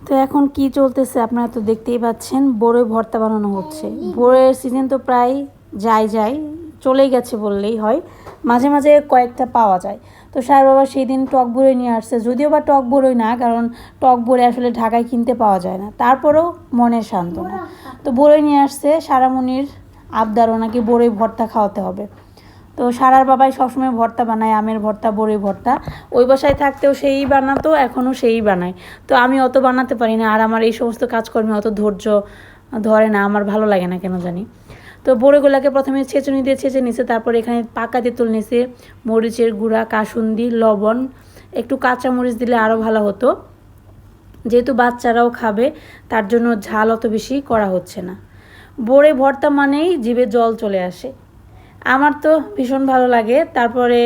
তো এখন কি চলতেছে আপনারা তো দেখতেই পাচ্ছেন, বড়ই ভর্তা বানানো হচ্ছে। বড়ের সিজন তো প্রায় যায় চলেই গেছে বললেই হয়, মাঝে মাঝে কয়েকটা পাওয়া যায়। তো সার বাবা সেই দিন টক বড়ই নিয়ে আসছে, যদিও বা টক বড়ই না, কারণ টক বড়ই আসলে ঢাকায় কিনতে পাওয়া যায় না, তারপরেও মনের সান্ত্বনা। তো বড়ই নিয়ে আসছে, সারামণির আবদারও নাকি বড়ই ভর্তা খাওয়াতে হবে। তো সারার বাবাই সবসময় ভর্তা বানায়, আমের ভর্তা, বড়ি ভর্তা। ওই বাসায় থাকতেও সেই বানাতো, এখনও সেই বানায়। তো আমি অত বানাতে পারি না, আর আমার এই সমস্ত কাজকর্মে অত ধৈর্য ধরে না, আমার ভালো লাগে না কেন জানি। তো বড়িগুলোকে প্রথমে ছেঁচুনি দিয়ে ছেঁচে নিছে, তারপর এখানে পাকা তেঁতুল নিছে, মরিচের গুঁড়া, কাসুন্দি, লবণ, একটু কাঁচা মরিচ দিলে আরও ভালো হতো। যেহেতু বাচ্চারাও খাবে, তার জন্য ঝাল অত বেশি করা হচ্ছে না। বড়ি ভর্তা মানেই জিভে জল চলে আসে, আমার তো ভীষণ ভালো লাগে। তারপরে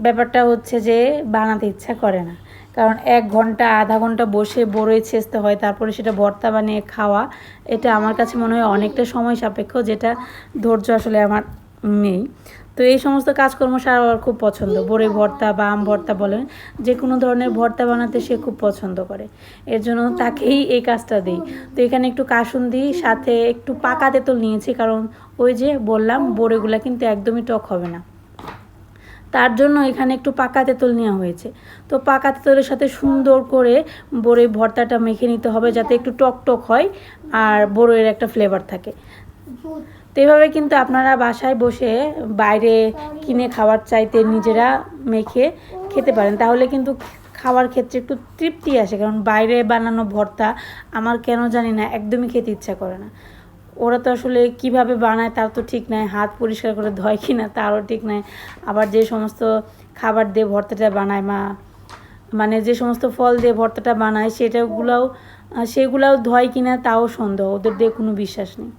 ব্যাপারটা হচ্ছে যে বানাতে ইচ্ছা করে না, কারণ 1 ঘন্টা আধা ঘন্টা বসে বড়ই ছেঁচতে হয়, তারপরে সেটা ভর্তা বানিয়ে খাওয়া, এটা আমার কাছে মনে হয় অনেকটা সময় সাপেক্ষ, যেটা ধৈর্য আসলে আমার নেই। তো এই সমস্ত কাজকর্ম সারা আমার খুব পছন্দ। বড়ই ভর্তা বা আম ভর্তা বলেন, যে কোনো ধরনের ভর্তা বানাতে সে খুব পছন্দ করে, এর জন্য তাকেই এই কাজটা দিই। তো এখানে একটু কাসুন্দি, সাথে একটু পাকা তেঁতুল নিয়েছি, কারণ ওই যে বললাম বড়িগুলো কিন্তু একদমই টক হবে না, তার জন্য এখানে একটু পাকা তেঁতুল নেওয়া হয়েছে। তো পাকা তেঁতুলের সাথে সুন্দর করে বড়ই ভর্তাটা মেখে নিতে হবে, যাতে একটু টক টক হয় আর বড়ইয়ের একটা ফ্লেভার থাকে। তো এইভাবে কিন্তু আপনারা বাসায় বসে বাইরে কিনে খাওয়ার চাইতে নিজেরা মেখে খেতে পারেন, তাহলে কিন্তু খাওয়ার ক্ষেত্রে একটু তৃপ্তি আসে। কারণ বাইরে বানানো ভর্তা আমার কেন জানি না একদমই খেতে ইচ্ছা করে না। ওরা তো আসলে কিভাবে বানায় তার তো ঠিক নাই, হাত পরিষ্কার করে ধয় কি না তারও ঠিক নাই। আবার যে সমস্ত খাবার দিয়ে ভর্তাটা বানায় মা, মানে যে সমস্ত ফল দিয়ে ভর্তাটা বানায় সেগুলাও ধয় কি না তাও সন্দেহ, ওদের দিয়ে কোনো বিশ্বাস নেই।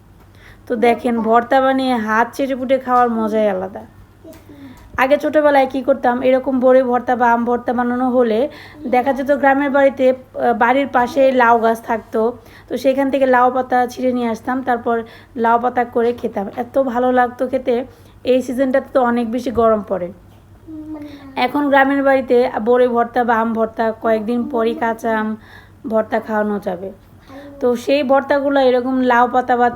তো দেখেন, ভর্তা বানিয়ে হাত চেটেপুটে খাওয়ার মজাই আলাদা। আগে ছোটোবেলায় কী করতাম, এরকম বড়ি ভর্তা বা আম ভর্তা বানানো হলে দেখা যেত গ্রামের বাড়িতে বাড়ির পাশে লাউ গাছ থাকতো, তো সেখান থেকে লাউ পাতা ছিঁড়ে নিয়ে আসতাম, তারপর লাউ পাতা করে খেতাম, এত ভালো লাগতো খেতে। এই সিজনটাতে তো অনেক বেশি গরম পড়ে। এখন গ্রামের বাড়িতে বড়ি ভর্তা বা আম ভর্তা কয়েকদিন পরই কাঁচা আম ভর্তা খাওয়ানো যাবে। তো সেই ভর্তাগুলো এরকম লাউ পাতা বা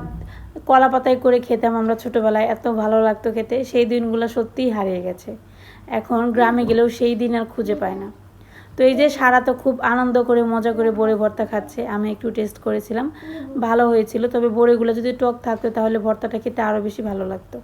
কলা পাতায় করে খেতাম আমরা ছোটোবেলায়, এত ভালো লাগতো খেতে। সেই দিনগুলো সত্যিই হারিয়ে গেছে, এখন গ্রামে গেলেও সেই দিন আর খুঁজে পায় না। তো এই যে সারা তো খুব আনন্দ করে মজা করে বড়ি ভর্তা খাচ্ছে, আমি একটু টেস্ট করেছিলাম, ভালো হয়েছিল। তবে বড়িগুলো যদি টক থাকতো তাহলে ভর্তাটা খেতে আরও বেশি ভালো লাগতো।